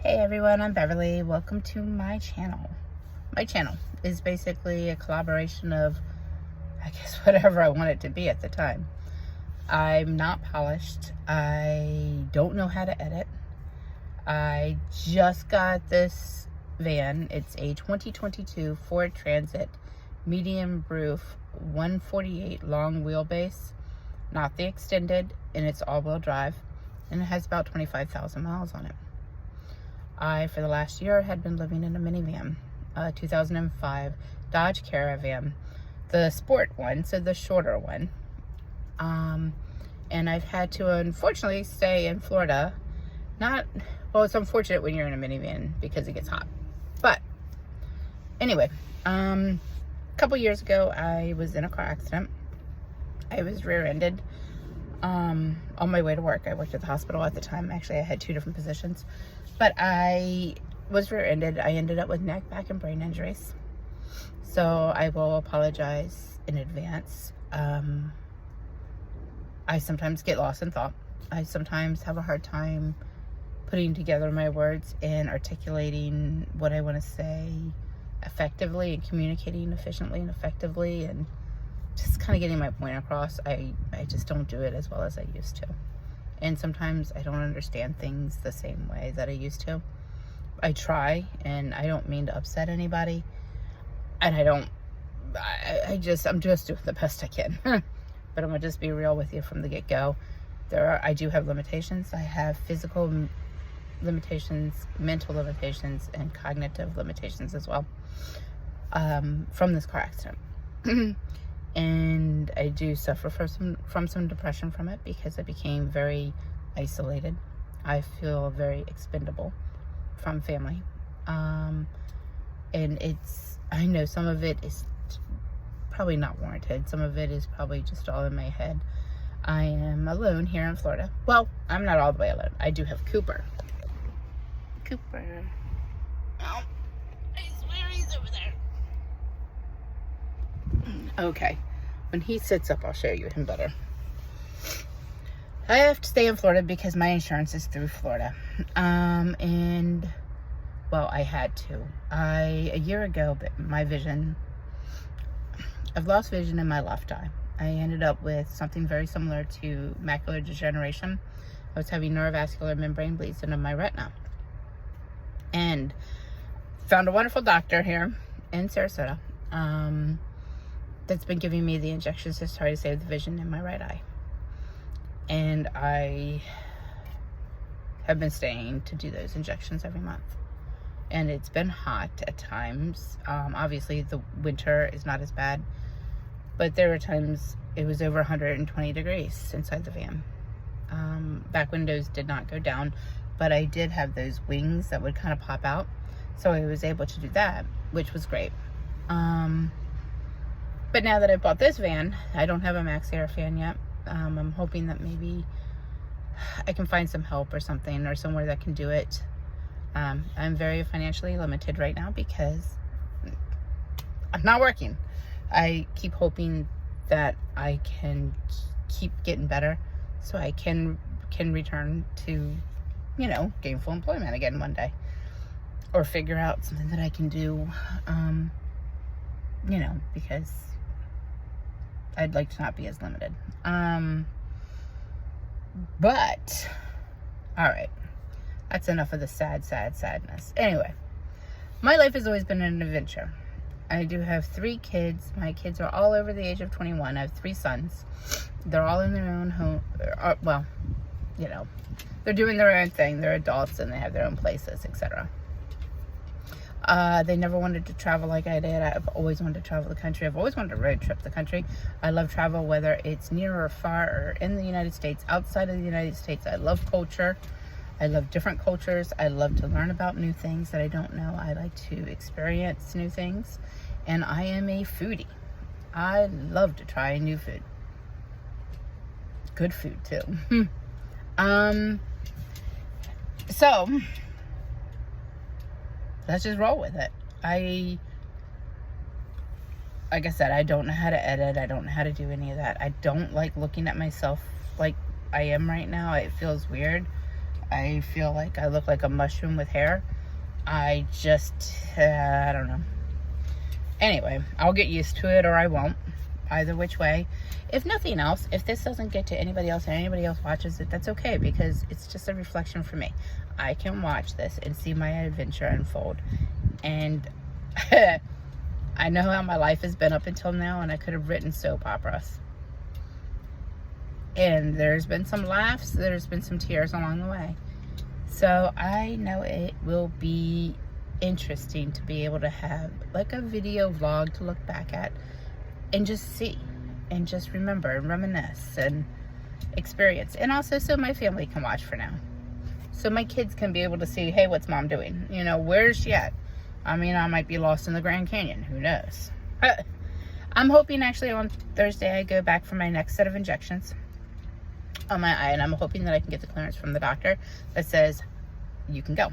Hey everyone, I'm Beverly. Welcome to my channel. My channel is basically a collaboration of, I guess, whatever I want it to be at the time. I'm not polished. I don't know how to edit. I just got this van. It's a 2022 Ford Transit medium roof 148 long wheelbase, not the extended, and it's all-wheel drive, and it has about 25,000 miles on it. I, for the last year, had been living in a minivan, a 2005 Dodge Caravan, the sport one, so the shorter one. And I've had to, unfortunately, stay in Florida. Well, it's unfortunate when you're in a minivan because it gets hot. But anyway, a couple years ago, I was in a car accident. I was rear-ended on my way to work. I worked at the hospital at the time. Actually, I had two different positions. But I was rear-ended. I ended up with neck, back, and brain injuries. So I will apologize in advance. I sometimes get lost in thought. I sometimes have a hard time putting together my words and articulating what I want to say effectively and communicating efficiently and effectively and just kind of getting my point across. I just don't do it as well as I used to. And sometimes I don't understand things the same way that I used to. I try, and I don't mean to upset anybody. And I'm just doing the best I can. But I'm gonna just be real with you from the get-go. I do have limitations. I have physical limitations, mental limitations, and cognitive limitations as well, from this car accident. And I do suffer from some depression from it because I became very isolated. I feel very expendable from family. And I know some of it is probably not warranted. Some of it is probably just all in my head. I am alone here in Florida. Well, I'm not all the way alone. I do have Cooper. Oh, I swear he's over there. Okay, when he sits up, I'll show you him better. I have to stay in Florida because my insurance is through Florida. And, well, I had to. A year ago, I've lost vision in my left eye. I ended up with something very similar to macular degeneration. I was having neurovascular membrane bleeds into my retina. And found a wonderful doctor here in Sarasota. That's been giving me the injections to try to save the vision in my right eye. And I have been staying to do those injections every month. And it's been hot at times. Obviously, the winter is not as bad. But there were times it was over 120 degrees inside the van. Back windows did not go down. But I did have those wings that would kind of pop out. So I was able to do that, which was great. But now that I bought this van, I don't have a Max Air fan yet. I'm hoping that maybe I can find some help or something, or somewhere that can do it. I'm very financially limited right now because I'm not working. I keep hoping that I can keep getting better so I can return to, gainful employment again one day. Or figure out something that I can do, because I'd like to not be as limited. But, alright. That's enough of the sadness. Anyway, my life has always been an adventure. I do have 3 kids. My kids are all over the age of 21. I have 3 sons. They're all in their own home. They're doing their own thing. They're adults and they have their own places, etc. They never wanted to travel like I did. I've always wanted to travel the country. I've always wanted to road trip the country. I love travel, whether it's near or far or in the United States, outside of the United States. I love culture. I love different cultures. I love to learn about new things that I don't know. I like to experience new things. And I am a foodie. I love to try new food. Good food, too. So let's just roll with it. Like I said, I don't know how to edit. I don't know how to do any of that. I don't like looking at myself like I am right now. It feels weird. I feel like I look like a mushroom with hair. I just, I don't know. Anyway, I'll get used to it or I won't. Either which way. If nothing else, if this doesn't get to anybody else and anybody else watches it, that's okay, because it's just a reflection for me. I can watch this and see my adventure unfold. And I know how my life has been up until now, and I could have written soap operas. And there's been some laughs, there's been some tears along the way. So I know it will be interesting to be able to have like a video vlog to look back at and just see and just remember and reminisce and experience. And also so my family can watch for now. So my kids can be able to see, hey, what's mom doing? You know, where's she at? I mean, I might be lost in the Grand Canyon. Who knows? I'm hoping actually on Thursday I go back for my next set of injections on my eye, and I'm hoping that I can get the clearance from the doctor that says you can go.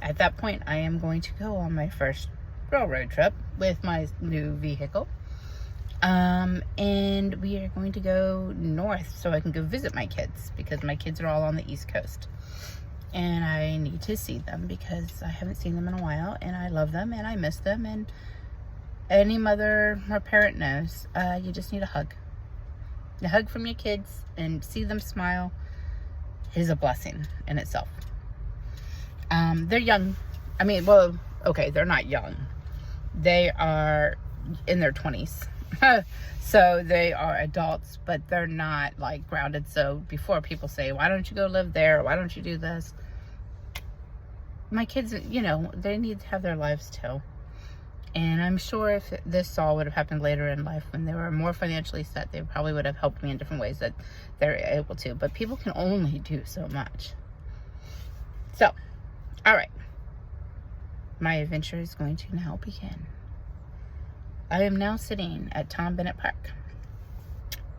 At that point, I am going to go on my first railroad trip with my new vehicle. And we are going to go north so I can go visit my kids, because my kids are all on the East Coast. And I need to see them because I haven't seen them in a while, and I love them and I miss them. And any mother or parent knows, you just need a hug. A hug from your kids and see them smile is a blessing in itself. They're young. I mean, well, okay, they're not young. They are in their 20s. So they are adults, but they're not like grounded. So before people say, why don't you go live there? Why don't you do this? My kids, you know, they need to have their lives too. And I'm sure if this all would have happened later in life when they were more financially set, they probably would have helped me in different ways that they're able to. But people can only do so much. So, all right. My adventure is going to now begin. I am now sitting at Bennett Park.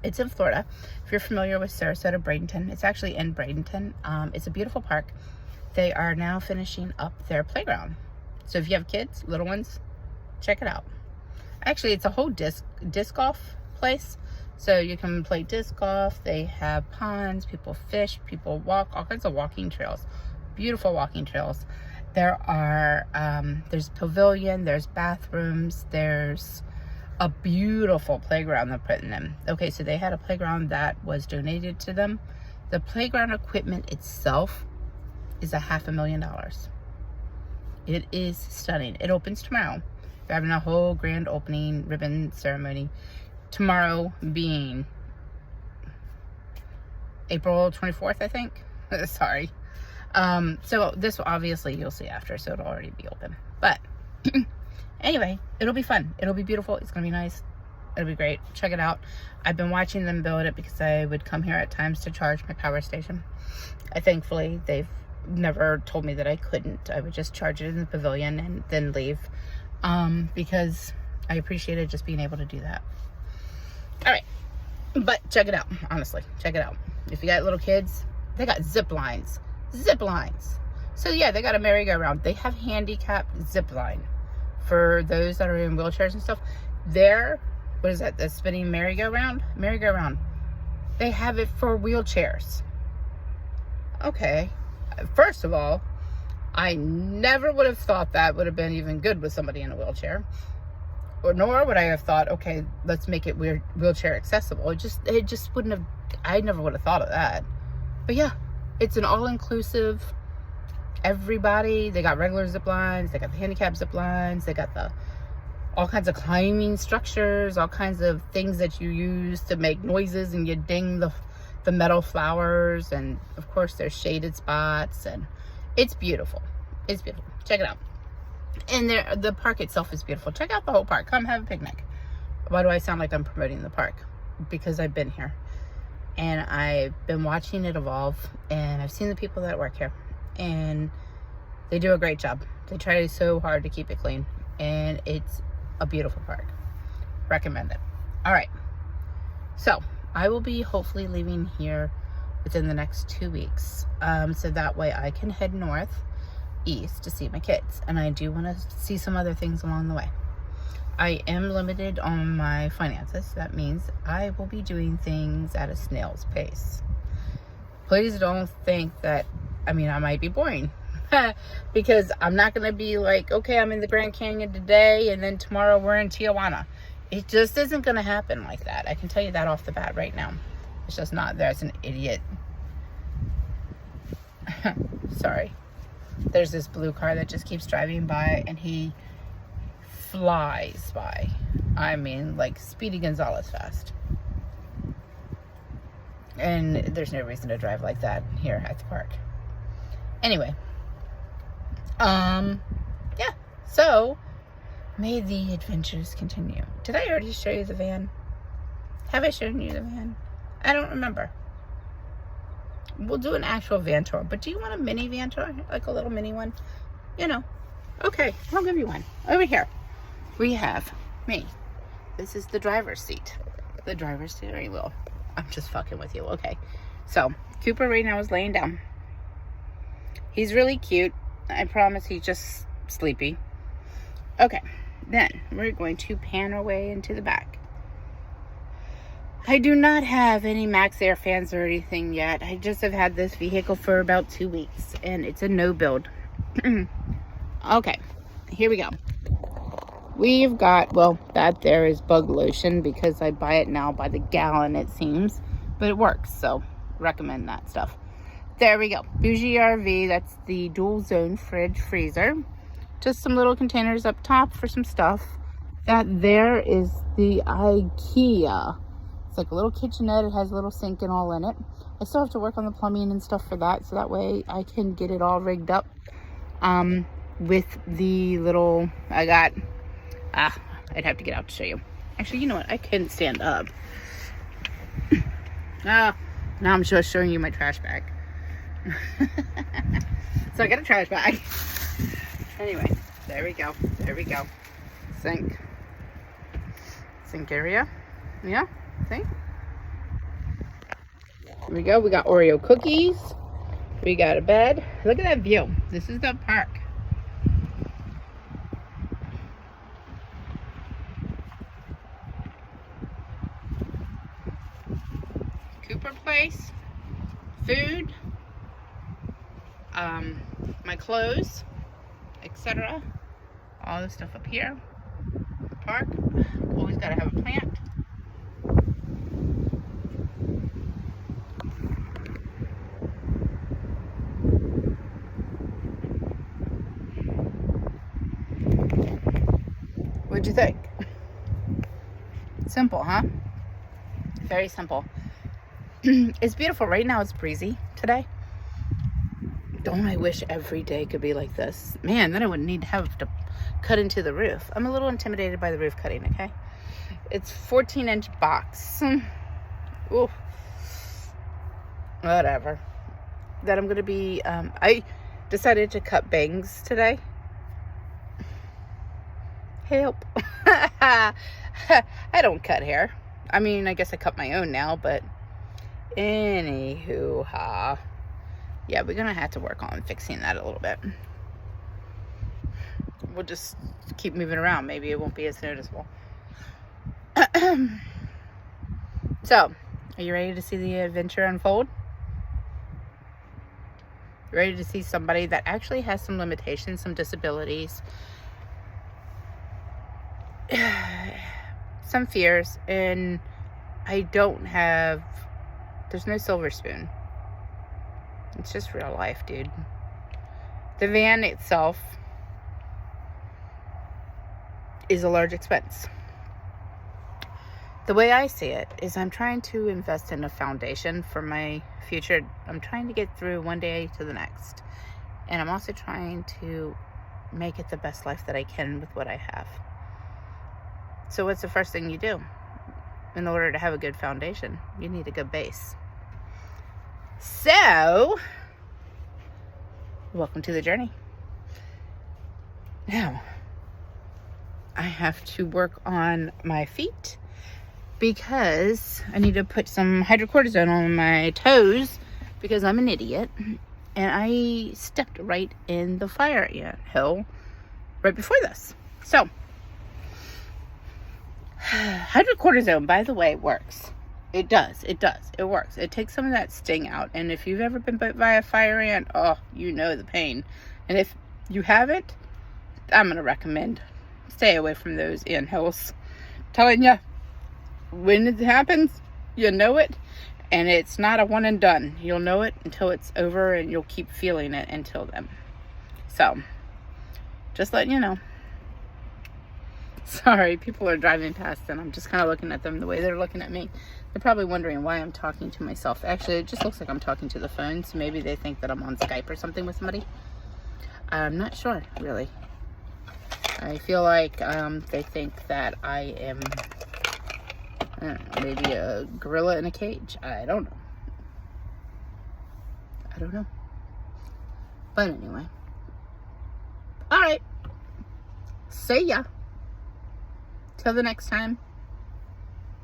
It's in Florida. If you're familiar with Sarasota, Bradenton, it's actually in Bradenton. It's a beautiful park. They are now finishing up their playground. So if you have kids, little ones, check it out. Actually, it's a whole disc golf place. So you can play disc golf. They have ponds, people fish, people walk, all kinds of walking trails. Beautiful walking trails. There are, there's pavilion, there's bathrooms, there's a beautiful playground they're putting in. Okay, so they had a playground that was donated to them. The playground equipment itself is $500,000. It is stunning. It opens tomorrow. They're having a whole grand opening ribbon ceremony. Tomorrow being April 24th, I think. Sorry. So this obviously you'll see after, so it'll already be open. But anyway, it'll be fun. It'll be beautiful. It's gonna be nice. It'll be great. Check it out. I've been watching them build it because I would come here at times to charge my power station. Thankfully, they've never told me that I couldn't. I would just charge it in the pavilion and then leave, because I appreciated just being able to do that. All right, but check it out. Honestly, check it out. If you got little kids, they got zip lines. So yeah, they got a merry-go-round. They have handicapped zip line for those that are in wheelchairs and stuff. There, what is that, the spinning merry-go-round? They have it for wheelchairs. Okay, first of all, I never would have thought that would have been even good with somebody in a wheelchair. Or nor would I have thought, okay, let's make it wheelchair accessible. It just wouldn't have, I never would have thought of that. But yeah, it's an all-inclusive, everybody. They got regular zip lines, they got the handicap zip lines, they got the all kinds of climbing structures, all kinds of things that you use to make noises and you ding the metal flowers, and of course there's shaded spots, and it's beautiful. It's beautiful. Check it out. And the park itself is beautiful. Check out the whole park. Come have a picnic. Why do I sound like I'm promoting the park? Because I've been here. And I've been watching it evolve, and I've seen the people that work here, and they do a great job. They try so hard to keep it clean, and it's a beautiful park. Recommend it. All right. So I will be hopefully leaving here within the next 2 weeks. So that way I can head northeast to see my kids. And I do want to see some other things along the way. I am limited on my finances. That means I will be doing things at a snail's pace. Please don't think that I mean, I might be boring. Because I'm not going to be like, okay, I'm in the Grand Canyon today, and then tomorrow we're in Tijuana. It just isn't going to happen like that. I can tell you that off the bat right now. It's just not. There's an idiot. Sorry. There's this blue car that just keeps driving by, and he flies by. I mean, like Speedy Gonzalez fast. And there's no reason to drive like that here at the park. Anyway. Yeah. So, may the adventures continue. Did I already show you the van? Have I shown you the van? I don't remember. We'll do an actual van tour. But do you want a mini van tour? Like a little mini one? You know. Okay, I'll give you one. Over here, we have me. This is the driver's seat. The driver's steering wheel. I'm just fucking with you. Okay. So, Cooper right now is laying down. He's really cute. I promise he's just sleepy. Okay. Then, we're going to pan our way into the back. I do not have any Max Air fans or anything yet. I just have had this vehicle for about 2 weeks. And it's a no build. Okay. Here we go. We've got, well, that there is bug lotion because I buy it now by the gallon, it seems. But it works, so recommend that stuff. There we go. Bougie RV, that's the dual zone fridge freezer. Just some little containers up top for some stuff. That there is the IKEA. It's like a little kitchenette. It has a little sink and all in it. I still have to work on the plumbing and stuff for that, so that way I can get it all rigged up. With the little, I got, I'd have to get out to show you. Actually, you know what? I couldn't stand up. Now I'm just showing you my trash bag. So I got a trash bag. Anyway, there we go. There we go. Sink area. Yeah, see? Here we go. We got Oreo cookies. We got a bed. Look at that view. This is the park. Cooper place. Food. My clothes, etc. All this stuff up here. The park. Always gotta have a plant. What'd you think? Simple, huh? Very simple. It's beautiful. Right now it's breezy today. Don't I wish every day could be like this? Man, then I wouldn't need to have to cut into the roof. I'm a little intimidated by the roof cutting, okay? It's 14-inch box. Ooh. Whatever. That I'm going to be, I decided to cut bangs today. Help. I don't cut hair. I mean, I guess I cut my own now, but anywho, yeah, we're gonna have to work on fixing that a little bit. We'll just keep moving around. Maybe it won't be as noticeable. So, are you ready to see the adventure unfold? Ready to see somebody that actually has some limitations, some disabilities, some fears, and there's no silver spoon. It's just real life, dude. The van itself is a large expense. The way I see it is I'm trying to invest in a foundation for my future. I'm trying to get through one day to the next. And I'm also trying to make it the best life that I can with what I have. So what's the first thing you do? In order to have a good foundation, you need a good base. So, welcome to the journey. Now, I have to work on my feet because I need to put some hydrocortisone on my toes because I'm an idiot. And I stepped right in the fire hill right before this. So, hydrocortisone, by the way, works. It does. It does. It works. It takes some of that sting out. And if you've ever been bit by a fire ant, oh, you know the pain. And if you haven't, I'm going to recommend stay away from those ant hills. Telling you, when it happens, you know it. And it's not a one and done. You'll know it until it's over, and you'll keep feeling it until then. So, just letting you know. Sorry, people are driving past and I'm just kind of looking at them the way they're looking at me. They're probably wondering why I'm talking to myself. Actually, it just looks like I'm talking to the phone, so maybe they think that I'm on Skype or something with somebody. I'm not sure, really. I feel like they think that I am maybe a gorilla in a cage. I don't know. I don't know. But anyway. Alright. See ya. Till the next time,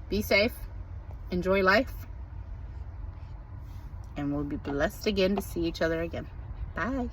be safe, enjoy life, and we'll be blessed again to see each other again. Bye.